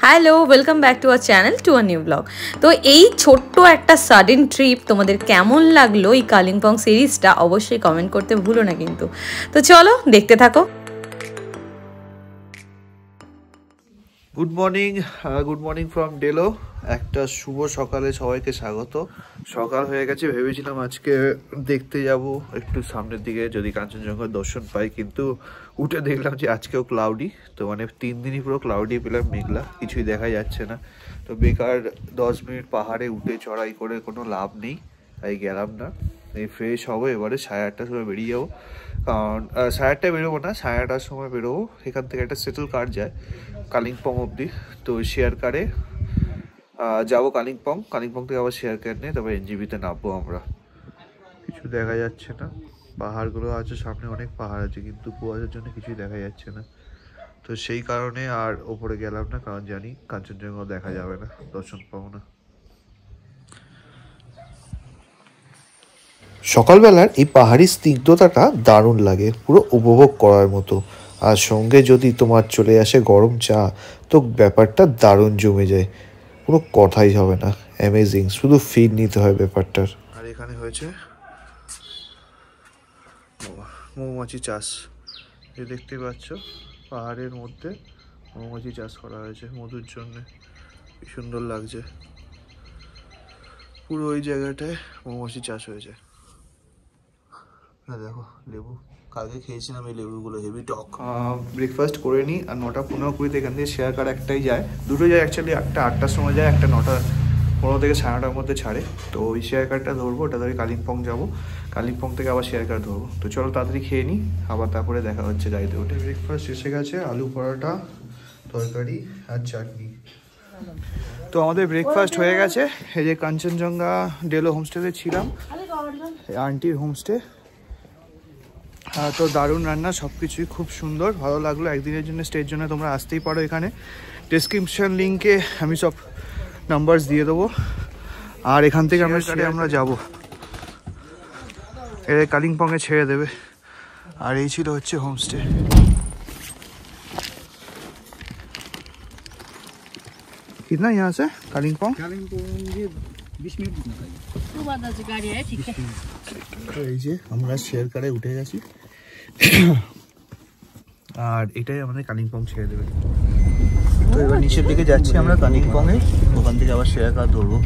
Hello, welcome back to our channel to a new blog. তো এই ছোট্ট একটা সাডেন ট্রিপ তোমাদের কেমন লাগলো এই কালিম্পং সিরিজটা অবশ্যই কমেন্ট করতে ভুলো না কিন্তু। তো চলো দেখতে থাকো। Good morning from Delo. একটা শুভ সকালে সবাইকে স্বাগত। সকাল হয়ে গেছে, ভেবেছিলাম আজকে দেখতে যাব একটু সামনের দিকে যদি কাঞ্চনজঙ্ঘার দর্শন পাই, কিন্তু উঠে দেখলাম যে আজকেও ক্লাউডি। তো মানে 3 দিনই পুরো ক্লাউডি পেলাম, মেঘলা, কিছুই দেখা যাচ্ছে না। তো বেকার 10 মিনিট পাহাড়ে উঠে চড়াই করে কোনো লাভ নেই, তাই গেলাম না। এই ফ্রেশ হবো, এবারে 8:30টার সময় বেরিয়ে যাবো। কারণ 8:30টায় বেরোবো না, 8:30টার সময় বেরোবো। এখান থেকে একটা সেটেল কার যায় কালিম্পং অবধি, তো শেয়ার কারে যাবো কালিম্পং থেকে আবার শেয়ার কার নিয়ে তারপর এনজিবিতে নামবো আমরা। কিছু দেখা যাচ্ছে না, পাহাড়গুলো আছে সামনে, অনেক পাহাড় আছে কিন্তু কুয়াশার জন্য কিছুই দেখা যাচ্ছে না। তো সেই কারণে আর ওপরে গেলাম না, কারণ জানি কাঞ্চনজঙ্ঘা দেখা যাবে না, দর্শন পাবো না। সকালবেলার এই পাহাড়ি স্নিগ্ধতাটা দারুণ লাগে, পুরো উপভোগ করার মতো। আর সঙ্গে যদি তোমার চলে আসে গরম চা, তো ব্যাপারটা দারুণ জমে যায়, কোনো কথাই হবে না। অ্যামেজিং, শুধু ফিল নিতে হয় ব্যাপারটার। আর এখানে হয়েছে মৌমাছি চাষ, যে দেখতে পাচ্ছ পাহাড়ের মধ্যে মৌমাছি চাষ করা হয়েছে মধুর জন্য। কি সুন্দর লাগছে, পুরো ওই জায়গাটায় মৌমাছি চাষ হয়েছে। দেখো লেবু, কালকে খেয়েছিলাম এই লেবুগুলো, হেভি টক। ব্রেকফাস্ট করে নিই, আর 9:15-20 এখান থেকে শেয়ার কার একটাই যায়, দুটো যায় অ্যাকচুয়ালি। একটা 8টার সময় যায়, একটা 9:15 থেকে 9:30টার মধ্যে ছাড়ে। তো ওই শেয়ার কারটা ধরবো, ওটা ধরে কালিম্পং যাবো, কালিম্পং থেকে আবার শেয়ার কার ধরবো। তো চলো তাড়াতাড়ি খেয়ে নিই, আবার তারপরে দেখা হচ্ছে গাড়িতে উঠে। ব্রেকফাস্ট এসে গেছে, আলু পরোটা, তরকারি আর চাটনি। তো আমাদের ব্রেকফাস্ট হয়ে গেছে। এই যে কাঞ্চনজঙ্ঘা ডেলো হোমস্টেতে ছিলাম, আন্টির হোমস্টে। তো দারুণ রান্না, সব কিছুই খুব সুন্দর, ভালো লাগলো। একদিনের জন্য স্টের জন্য তোমরা আসতেই পারো এখানে। ডেসক্রিপশন লিঙ্কে আমি সব নাম্বারস দিয়ে দেবো। আর এখান থেকে আমরা যাবো, এর কালিম্পংয়ে ছেড়ে দেবে। আর এই ছিল হচ্ছে হোমস্টে। कितना यहाँ से कालिम्पोंग? 20 मिनट এই যে আমরা শেয়ার কারে উঠে গেছি, আর এটাই আমাদের কালিম্পং ছেড়ে দেবে। তো এবার নিচের দিকে যাচ্ছি আমরা কালিম্পংয়ে, ওখান থেকে আবার শেয়ার কার ধরবো।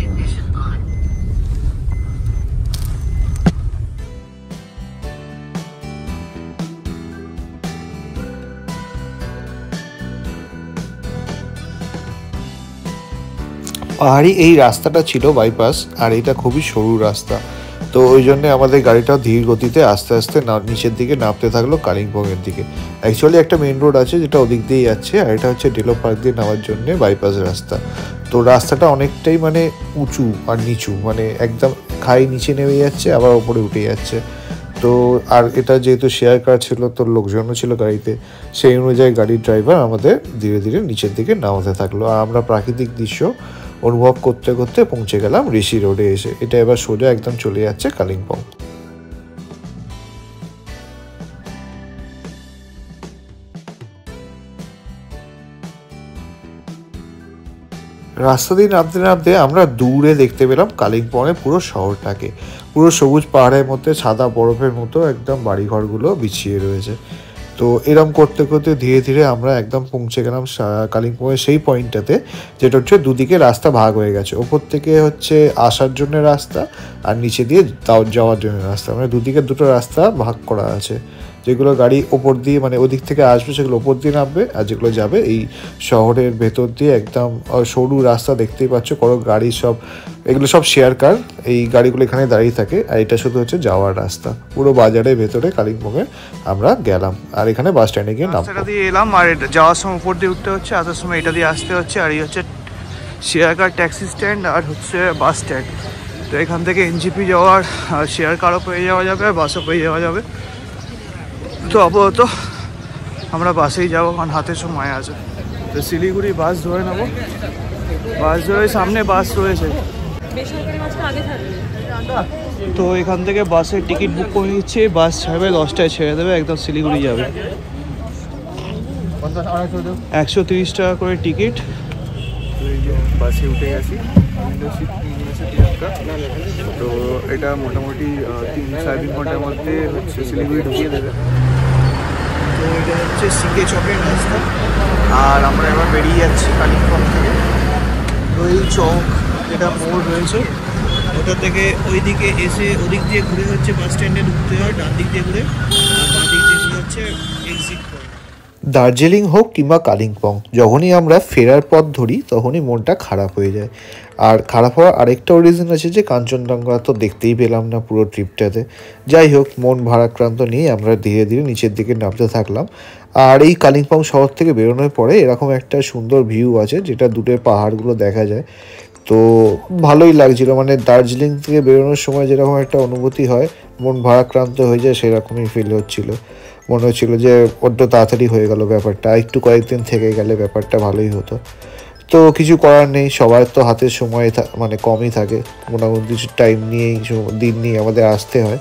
পাহাড়ি এই রাস্তাটা ছিল বাইপাস, আর এটা খুবই সরু রাস্তা। তো ওই জন্য আমাদের গাড়িটা ধীর গতিতে আস্তে আস্তে নিচের দিকে নামতে থাকলো কালিম্পংয়ের দিকে। অ্যাকচুয়ালি একটা মেন রোড আছে যেটা ওদিক দিয়েই যাচ্ছে, আর এটা হচ্ছে ডেলো পার্ক দিয়ে নামার জন্য বাইপাস রাস্তা। তো রাস্তাটা অনেকটাই মানে উঁচু আর নিচু, মানে একদম খাই নিচে নেমে যাচ্ছে আবার ওপরে উঠে যাচ্ছে। তো আর এটা যেহেতু শেয়ার কার ছিল, তো লোকজনও ছিল গাড়িতে, সেই অনুযায়ী গাড়ির ড্রাইভার আমাদের ধীরে ধীরে নিচের দিকে নামাতে থাকলো। আর আমরা প্রাকৃতিক দৃশ্য অনুভব করতে করতে পৌঁছে গেলাম ঋষি রোডে এসে। এটা এবার সোজা একদম চলে যাচ্ছে কালিম্পং। রাস্তা দিয়ে নামতে নামতে আমরা দূরে দেখতে পেলাম কালিম্পংয়ের পুরো শহরটাকে, পুরো সবুজ পাহাড়ের মধ্যে সাদা বরফের মতো একদম বাড়িঘরগুলো বিছিয়ে রয়েছে। তো এরম করতে করতে ধীরে ধীরে আমরা একদম পৌঁছে গেলাম কালিম্পংয়ের সেই পয়েন্টটাতে, যেটা হচ্ছে দুদিকে রাস্তা ভাগ হয়ে গেছে। ওপর থেকে হচ্ছে আসার জন্য রাস্তা, আর নিচে দিয়ে যাওয়ার জন্য রাস্তা, মানে দুদিকে দুটো রাস্তা ভাগ করা আছে। যেগুলো গাড়ি ওপর দিয়ে মানে ওদিক থেকে আসবে সেগুলো ওপর দিয়ে নামবে, আর যেগুলো যাবে এই শহরের ভেতর দিয়ে একদম সরু রাস্তা দেখতেই পাচ্ছ। কোনো গাড়ি সব, এগুলো সব শেয়ার কার, এই গাড়িগুলো এখানে দাঁড়িয়ে থাকে। আর এটা শুধু হচ্ছে যাওয়ার রাস্তা, পুরো বাজারের ভেতরে কালিম্পংয়ে আমরা গেলাম। আর এখানে বাস স্ট্যান্ডে গিয়ে নামবো। রাস্তাটা দিয়ে এলাম, আর যাওয়ার সময় উপর দিয়ে উঠতে হচ্ছে, আসার সময় এটা দিয়ে আসতে হচ্ছে। আর এই হচ্ছে শেয়ার কার ট্যাক্সি স্ট্যান্ড, আর হচ্ছে বাস স্ট্যান্ড। তো এখান থেকে এনজিপি যাওয়ার শেয়ার কারও পেয়ে যাওয়া যাবে, আর বাসও পেয়ে যাওয়া যাবে। তো আপাতত আমরা বাসেই যাবো, কারণ হাতে সময় আছে। তো শিলিগুড়ি বাস ধরে নেবো, বাস ধরে সামনে বাস রয়েছে। তো এখান থেকে বাসের টিকিট বুক করে নিচ্ছি, বাস ছাড়বে 10টায়, ছেড়ে দেবে, একদম শিলিগুড়ি যাবে। 130 টাকা করে টিকিট। তো এই যে বাসে উঠে গেছি, উইন্ডো সিট নিয়ে নিয়েছে প্রিয়াঙ্কা। তো এটা মোটামুটি 3-3.5 ঘন্টার মধ্যে হচ্ছে শিলিগুড়ি ঢুকিয়ে দেবে। তো এটা হচ্ছে সিকে চকের রাস্তা, আর আমরা এবার বেরিয়ে যাচ্ছি কালিম্পং থেকে। তো এই চক যেটা মোড় রয়েছে ওটা থেকে ওইদিকে এসে ওদিক দিয়ে ঘুরে হচ্ছে বাস স্ট্যান্ডে ঢুকতে হয়, ডান দিক দিয়ে ঘুরে, আর বাঁ দিক দিয়ে ঘুরে হচ্ছে এক্সিট পয়েন্ট। দার্জিলিং হোক কিংবা কালিম্পং, যখনই আমরা ফেরার পথ ধরি তখনই মনটা খারাপ হয়ে যায়। আর খারাপ হওয়ার আরেকটাও রিজন আছে যে কাঞ্চনজঙ্ঘা তো দেখতেই পেলাম না পুরো ট্রিপটাতে। যাই হোক, মন ভারাক্রান্ত নিয়ে আমরা ধীরে ধীরে নিচের দিকে নামতে থাকলাম। আর এই কালিম্পং শহর থেকে বেরোনোর পরে এরকম একটা সুন্দর ভিউ আছে যেটা দূরের পাহাড়গুলো দেখা যায়। তো ভালোই লাগছিল, মানে দার্জিলিং থেকে বেরোনোর সময় যেরকম একটা অনুভূতি হয়, মন ভারাক্রান্ত হয়ে যায়, সেরকমই ফিল হচ্ছিল। মনে হচ্ছিলো যে বড্ড তাড়াতাড়ি হয়ে গেল ব্যাপারটা, একটু কয়েকদিন থেকে গেলে ব্যাপারটা ভালোই হতো। তো কিছু করার নেই, সবার তো হাতের সময় মানে কমই থাকে, মোটামুটি টাইম নিয়েই দিন নিয়ে আমাদের আসতে হয়।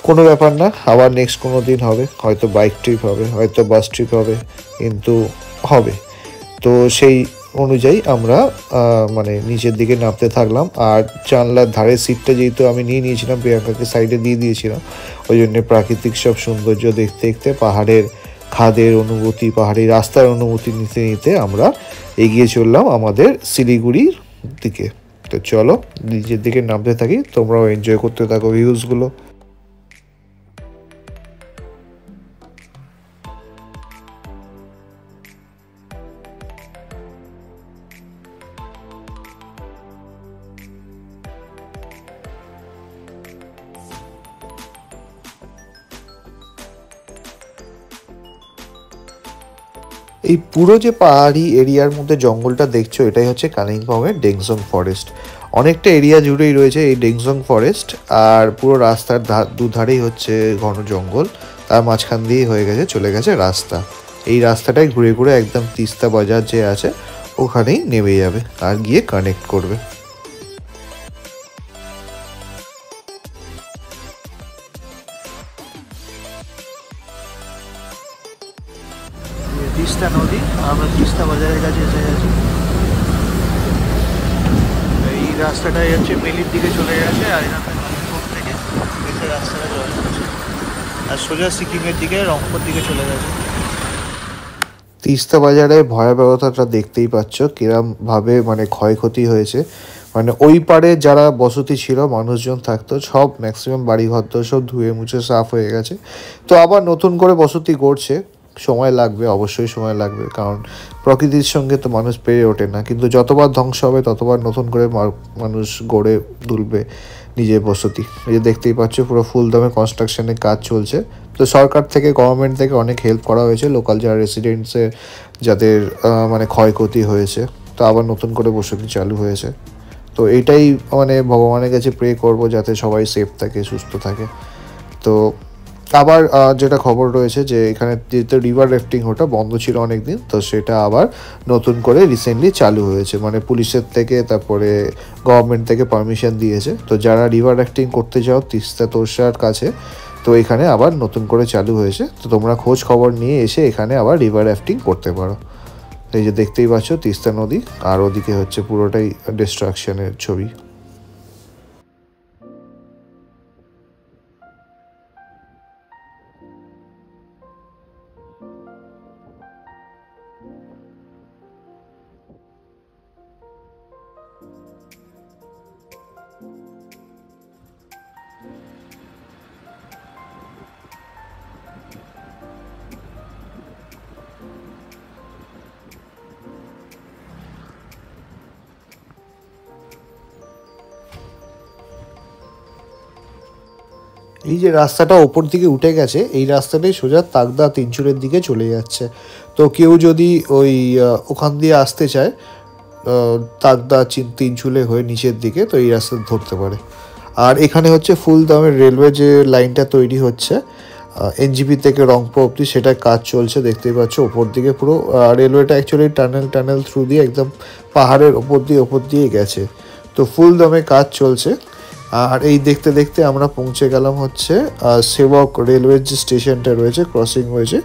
কোনো ব্যাপার না, আবার নেক্সট কোনো দিন হবে, হয়তো বাইক ট্রিপ হবে, হয়তো বাস ট্রিপ হবে, কিন্তু হবে। তো সেই অনুযায়ী আমরা মানে নিচের দিকে নামতে থাকলাম। আর জানলার ধারের সিটটা যেহেতু আমি নিয়ে নিয়েছিলাম, প্রিয়াঙ্কাকে সাইডে দিয়ে দিয়েছিলাম, ওই জন্যে প্রাকৃতিক সব সৌন্দর্য দেখতে দেখতে, পাহাড়ের খাদের অনুভূতি, পাহাড়ি রাস্তার অনুভূতি নিতে নিতে আমরা এগিয়ে চললাম আমাদের শিলিগুড়ির দিকে। তো চলো নিচের দিকে নামতে থাকি, তোমরাও এনজয় করতে থাকো ভিউজগুলো। এই পুরো যে পাহাড়ি এরিয়ার মধ্যে জঙ্গলটা দেখছো, এটাই হচ্ছে কালিম্পংয়ের ডেংজং ফরেস্ট। অনেকটা এরিয়া জুড়েই রয়েছে এই ডেংজং ফরেস্ট, আর পুরো রাস্তার দুধারেই হচ্ছে ঘন জঙ্গল, তার মাঝখান দিয়েই হয়ে গেছে চলে গেছে রাস্তা। এই রাস্তাটাই ঘুরে ঘুরে একদম তিস্তা বাজার যে আছে ওখানেই নেমে যাবে আর গিয়ে কানেক্ট করবে। তিস্তা নদী, আমরা তিস্তা বাজারের কাছে এসে গেছি। এই রাস্তাটাই হচ্ছে মেলির দিকে চলে গেছে, আর এখানে কালিম্পং থেকে এসে রাস্তাটা জয়েন হচ্ছে, আর সোজা সিকিমের দিকে রংপুর দিকে চলে গেছে। তিস্তা বাজারে ভয়াবহতাটা দেখতেই পাচ্ছ, কিরমভাবে মানে ক্ষয়ক্ষতি হয়েছে। মানে ওই পারে যারা বসতি ছিল, মানুষজন থাকতো, সব ম্যাক্সিমাম বাড়িঘর সব ধুয়ে মুছে সাফ হয়ে গেছে। তো আবার নতুন করে বসতি গড়ছে, সময় লাগবে, অবশ্যই সময় লাগবে, কারণ প্রকৃতির সঙ্গে তো মানুষ পেরে ওঠে না। কিন্তু যতবার ধ্বংস হবে ততবার নতুন করে মানুষ গড়ে তুলবে নিজের বসতি। এই যে দেখতেই পাচ্ছ পুরো ফুল দমে কনস্ট্রাকশনের কাজ চলছে। তো সরকার থেকে, গভর্নমেন্ট থেকে অনেক হেল্প করা হয়েছে লোকাল যারা রেসিডেন্টসের, যাদের মানে ক্ষয়ক্ষতি হয়েছে, তো আবার নতুন করে বসতি চালু হয়েছে। তো এটাই মানে ভগবানের কাছে প্রে করব যাতে সবাই সেফ থাকে, সুস্থ থাকে। তো আবার যেটা খবর রয়েছে যে এখানে যেহেতু রিভার র্যাফটিং ওটা বন্ধ ছিল অনেক দিন, তো সেটা আবার নতুন করে রিসেন্টলি চালু হয়েছে, মানে পুলিশের থেকে, তারপরে গভর্নমেন্ট থেকে পারমিশন দিয়েছে। তো যারা রিভার র্যাফটিং করতে চাও তিস্তা তোরসার কাছে, তো এখানে আবার নতুন করে চালু হয়েছে। তো তোমরা খোঁজ খবর নিয়ে এসে এখানে আবার রিভার র্যাফটিং করতে পারো। এই যে দেখতেই পাচ্ছ তিস্তা নদী, আর ওদিকে হচ্ছে পুরোটাই ডিস্ট্রাকশনের ছবি। এই যে রাস্তাটা ওপর দিকে উঠে গেছে, এই রাস্তাটাই সোজা তাকদা তিনচুরের দিকে চলে যাচ্ছে। তো কেউ যদি ওই ওখান দিয়ে আসতে চায় তাকদা তিনচুলে হয়ে নিচের দিকে, তো এই রাস্তা ধরতে পারে। আর এখানে হচ্ছে ফুল দামের রেলওয়ে যে লাইনটা তৈরি হচ্ছে এনজিপি থেকে রংপুর অবধি, সেটা কাজ চলছে দেখতেই পাচ্ছ ওপর দিকে। পুরো রেলওয়েটা অ্যাকচুয়ালি টানেল থ্রু দিয়ে একদম পাহাড়ের ওপর দিয়ে গেছে। তো ফুল দমে কাজ চলছে। আর এই দেখতে দেখতে আমরা পৌঁছে গেলাম হচ্ছে সেবক রেলওয়ের যে স্টেশনটা রয়েছে, ক্রসিং রয়েছে,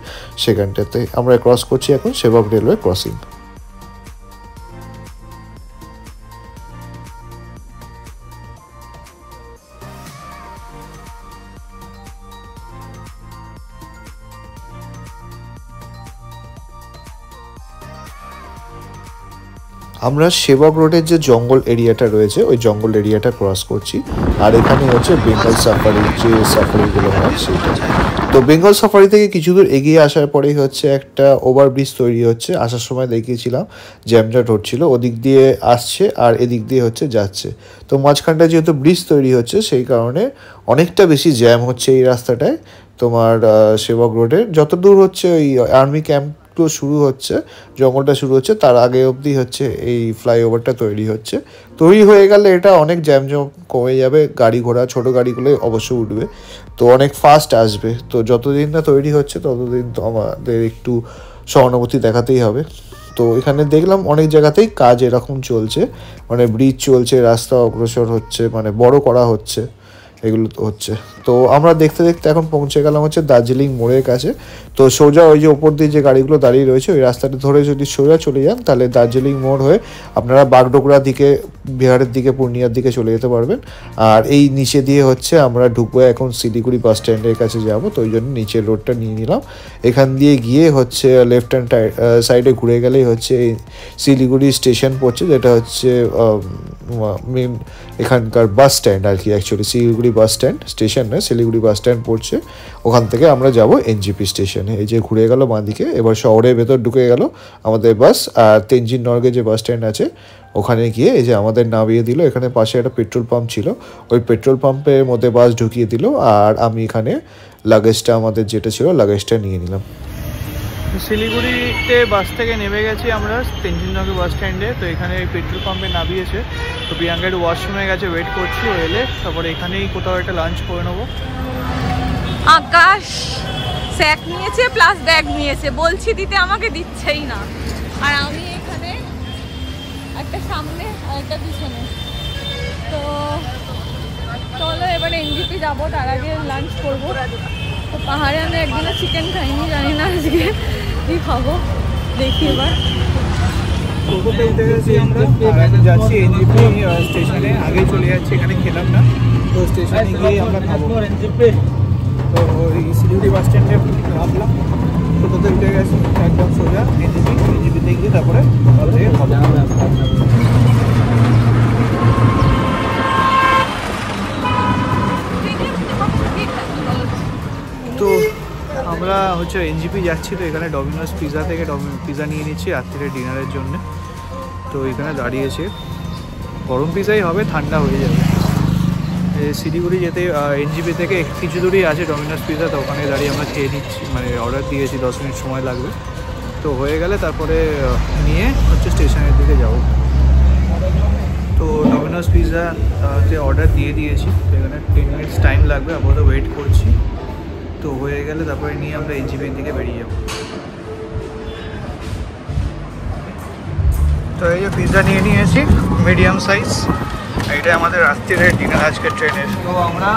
সেখানটাতে আমরা ক্রস করছি এখন সেবক রেলওয়ে ক্রসিং। আমরা সেবক রোডের যে জঙ্গল এরিয়াটা রয়েছে ওই জঙ্গল এরিয়াটা ক্রস করছি, আর এখানে হচ্ছে বেঙ্গল সাফারি, যে সাফারিগুলো হয় সেটা। তো বেঙ্গল সাফারি থেকে কিছু দূর এগিয়ে আসার পরেই হচ্ছে একটা ওভারব্রিজ তৈরি হচ্ছে। আসার সময় দেখিয়েছিলাম জ্যামজট হচ্ছিল, ওদিক দিয়ে আসছে আর এদিক দিয়ে হচ্ছে যাচ্ছে। তো মাঝখানটা যেহেতু ব্রিজ তৈরি হচ্ছে সেই কারণে অনেকটা বেশি জ্যাম হচ্ছে এই রাস্তাটায়। তোমার সেবক রোডের যত দূর হচ্ছে ওই আর্মি ক্যাম্পগুলো শুরু হচ্ছে, জঙ্গলটা শুরু হচ্ছে, তার আগে অবধি হচ্ছে এই ফ্লাইওভারটা তৈরি হচ্ছে। তৈরি হয়ে গেলে এটা অনেক জ্যাম কমে যাবে, গাড়ি ঘোড়া ছোটো গাড়িগুলো অবশ্য উঠবে, তো অনেক ফাস্ট আসবে। তো যতদিন না তৈরি হচ্ছে ততদিন তো আমাদের একটু সহানুভূতি দেখাতেই হবে। তো এখানে দেখলাম অনেক জায়গাতেই কাজ এরকম চলছে, মানে ব্রিজ চলছে, রাস্তা অগ্রসর হচ্ছে, মানে বড় করা হচ্ছে, এগুলো হচ্ছে। তো আমরা দেখতে দেখতে এখন পৌঁছে গেলাম হচ্ছে দার্জিলিং মোড়ের কাছে। তো সোজা ওই যে ওপর দিয়ে যে গাড়িগুলো দাঁড়িয়ে রয়েছে ওই রাস্তাটা ধরে যদি সোজা চলে যান তাহলে দার্জিলিং মোড় হয়ে আপনারা বাগডোগরার দিকে, বিহারের দিকে, পূর্ণিয়ার দিকে চলে যেতে পারবেন। আর এই নিচে দিয়ে হচ্ছে আমরা ঢুকবো এখন শিলিগুড়ি বাস স্ট্যান্ডের কাছে যাবো, তো ওই জন্য নিচের রোডটা নিয়ে নিলাম। এখান দিয়ে গিয়ে হচ্ছে লেফট হ্যান্ড সাইডে ঘুরে গেলেই হচ্ছে এই শিলিগুড়ি স্টেশন পড়ছে, যেটা হচ্ছে মেন এখানকার বাস স্ট্যান্ড আর কি। Actually Siliguri bus stand, station নয়, শিলিগুড়ি বাস স্ট্যান্ড পড়ছে। ওখান থেকে আমরা যাব এনজিপি স্টেশনে। এই যে ঘুরে গেল বাঁদিকে, এবার শহরের ভেতর ঢুকে গেল আমাদের বাস। আর তেনজিং নর্গে যে বাস স্ট্যান্ড আছে ওখানে গিয়ে এই যে আমাদের নামিয়ে দিল। এখানে পাশে একটা পেট্রোল পাম্প ছিল, ওই পেট্রোল পাম্পের মধ্যে বাস ঢুকিয়ে দিল। আর আমি এখানে লাগেজটা, আমাদের যেটা ছিল লাগেজটা নিয়ে নিলাম। শিলিগুড়িতে বাস থেকে নেমে গেছি আমরা তেনজিং নর্গে বাস স্ট্যান্ডে। তো এখানে পেট্রোল পাম্পে নামিয়েছে। তো প্রিয়াঙ্কা একটু ওয়াশরুমে গেছে, ওয়েট করছি, ও এলে তারপরে এখানেই কোথাও একটা লাঞ্চ করে নেবো। আকাশ স্যাক নিয়েছে প্লাস ব্যাগ নিয়েছে, বলছি দিতে আমাকে দিচ্ছেই না। আর আমি এখানে একটা সামনে আর একটা পিছনে। তো চলো এবারে এনজিপি যাবো, তার আগে লাঞ্চ করবো। তো পাহাড়ে আমি একদিনও চিকেন খাইনি, জানি না আজকে কি খাবো, দেখি এবার। টোটোতে উঠে গেছি আমরা, যাচ্ছি এনজিপি স্টেশনে। আগে চলে যাচ্ছি, এখানে খেলাম না, তো স্টেশনে গিয়ে আমরা খাবো। তো ওই শিলিগুড়ি বাস স্ট্যান্ডে নামলাম, টোটোতে উঠে গেছি একদম সোজা এনজিপিতে গিয়ে তারপরে তো আমরা হচ্ছে এনজিপি যাচ্ছি। তো এখানে ডমিনোস পিৎজা থেকে পিৎজা নিয়ে নিচ্ছি রাত্রিরে ডিনারের জন্য। তো এখানে দাঁড়িয়েছে, গরম পিৎজাই হবে, ঠান্ডা হয়ে যাবে। শিলিগুড়ি যেতে এনজিপি থেকে কিছু দূরই আছে ডমিনোস পিৎজা, তো ওখানে দাঁড়িয়ে আমরা খেয়ে নিচ্ছি, মানে অর্ডার দিয়েছি, 10 মিনিট সময় লাগবে। তো হয়ে গেলে তারপরে নিয়ে হচ্ছে স্টেশনের দিকে যাব। তো ডমিনোস পিৎজাতে অর্ডার দিয়ে দিয়েছি, তো এখানে 10 মিনিটস টাইম লাগবে, আপাতত ওয়েট করছি। তো হয়ে গেলে তারপরে নিয়ে আমরা এনজিপির দিকে বেরিয়ে যাব। তো এই যে পিৎজা নিয়ে নিয়েছি মিডিয়াম সাইজ, এটা আমাদের রাত্রিরের ডিনার আজকের ট্রেনের। তো আমরা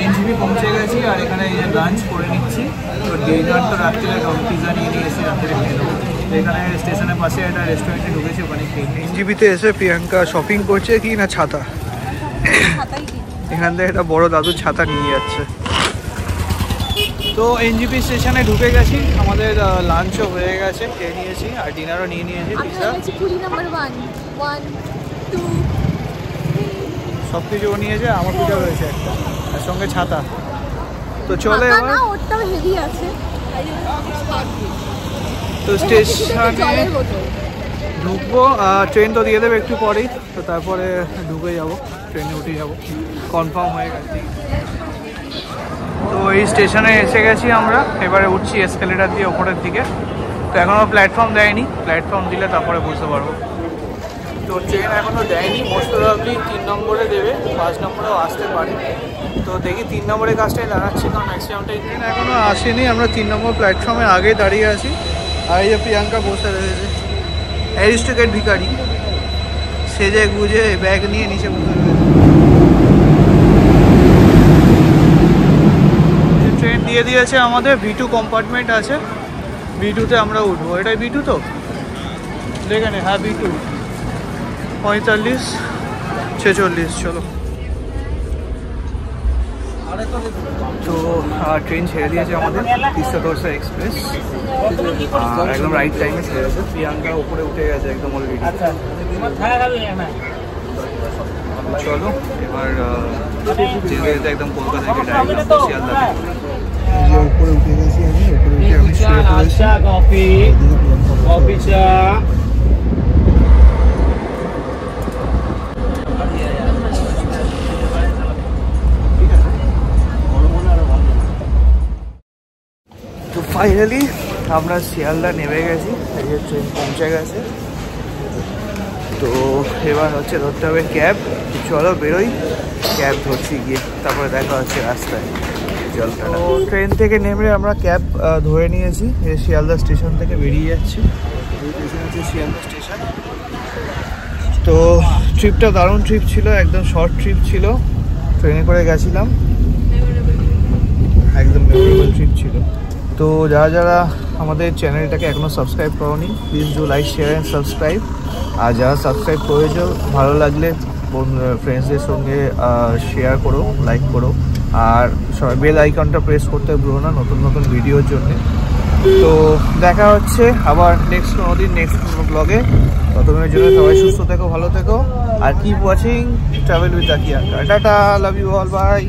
এনজিপি পৌঁছে গেছি আর এখানে এই যে লাঞ্চ করে নিচ্ছি। তো ডিনার তো রাত্রিরে পিৎজা নিয়ে নিয়েছি, রাত্রিরে খেয়ে নেবো। তো এখানে স্টেশনের পাশে একটা রেস্টুরেন্টে ঢুকেছি, ওখানে খেয়ে। এনজিপিতে এসে প্রিয়াঙ্কা শপিং করছে কি না ছাতা, এখান থেকে একটা বড় দাদুর ছাতা নিয়ে যাচ্ছে। তো এনজিপি স্টেশনে ঢুকে গেছি, আমাদের লাঞ্চও হয়ে গেছে, খেয়ে নিয়েছি আর ডিনারও নিয়ে নিয়েছি। পিৎজা সব কিছু নিয়েছে, আমার পিঠা রয়েছে একটা, আর সঙ্গে ছাতা। তো চলে এবার, তো স্টেশনে ঢুকবো। ট্রেন তো দিয়ে দেবে একটু পরেই, তো তারপরে ঢুকে যাব, ট্রেনে উঠে যাব, কনফার্ম হয়ে গেছে। তো এই স্টেশনে এসে গেছি আমরা, এবারে উঠছি এসকেলেটার দিয়ে ওপরের দিকে। তো এখনও প্ল্যাটফর্ম দেয়নি, প্ল্যাটফর্ম দিলে তারপরে বুঝতে পারবো। তো ট্রেন এখনও দেয়নি, মোস্ট প্রবাবলি 3 নম্বরে দেবে, 5 নম্বরেও আসতে পারে। তো দেখি 3 নম্বরের কাজটাই দাঁড়াচ্ছি, কারণ ম্যাক্সিমামটাই ট্রেন এখনও আসেনি। আমরা 3 নম্বর প্ল্যাটফর্মে আগে দাঁড়িয়ে আছি, আর এই যে প্রিয়াঙ্কা বসে রয়েছে, অ্যারিস্টোক্রেট ভিখারি সেজে গুজে ব্যাগ নিয়ে নিচে বসে রয়েছে। ট্রেন দিয়ে দিয়েছে আমাদের, V2 কম্পার্টমেন্ট আছে, V2তে আমরা উঠবো। এটাই V2 তো দেখে নে, হ্যাঁ V2, 45-46। চলো তো ট্রেন ছেড়ে দিয়েছে আমাদের তিস্তা তোরসা এক্সপ্রেস, আর একদম রাইট টাইমে ছেড়েছে। প্রিয়াঙ্কা উপরে উঠে গেছে একদম অলরেডি। চলো এবার যেতে যেতে একদম কলকাতা থেকে ডাইরেক্ট শিয়ালদা। উপরে উঠে গেছি আমি, উপরে উঠে আমি শুয়ে পড়েছি। কফি চা তো ফাইনালি আমরা শিয়ালদা নেমে গেছি, এই যে ট্রেন পৌঁছে গেছে। তো এবার হচ্ছে ধরতে হবে ক্যাব। চলো বেরোই, ক্যাব ধরছি গিয়ে, তারপরে দেখা হচ্ছে রাস্তায়। চল, তো ট্রেন থেকে নেমে আমরা ক্যাব ধরে নিয়েছি, এই শিয়ালদা স্টেশন থেকে বেরিয়ে যাচ্ছি। স্টেশন হচ্ছে শিয়ালদা স্টেশন। তো ট্রিপটা দারুণ ট্রিপ ছিল, একদম শর্ট ট্রিপ ছিল, ট্রেনে করে গেছিলাম, একদম মেমোরেবল ট্রিপ ছিল। তো যারা যারা আমাদের চ্যানেলটাকে এখনও সাবস্ক্রাইব করোনি, please do like, share and subscribe. আর যারা সাবস্ক্রাইব করেছো, ভালো লাগলে ফ্রেন্ডসদের সঙ্গে শেয়ার করো, লাইক করো, আর সবাই বেল আইকনটা প্রেস করতে ভুলো না নতুন নতুন ভিডিওর জন্য। তো দেখা হচ্ছে আবার নেক্সট কোনো দিন নেক্সট কোনো ব্লগে। ততক্ষণের জন্য সবাই সুস্থ থেকো, ভালো থেকো, আর keep watching travel with Akiyanka. Tata, love you all, by.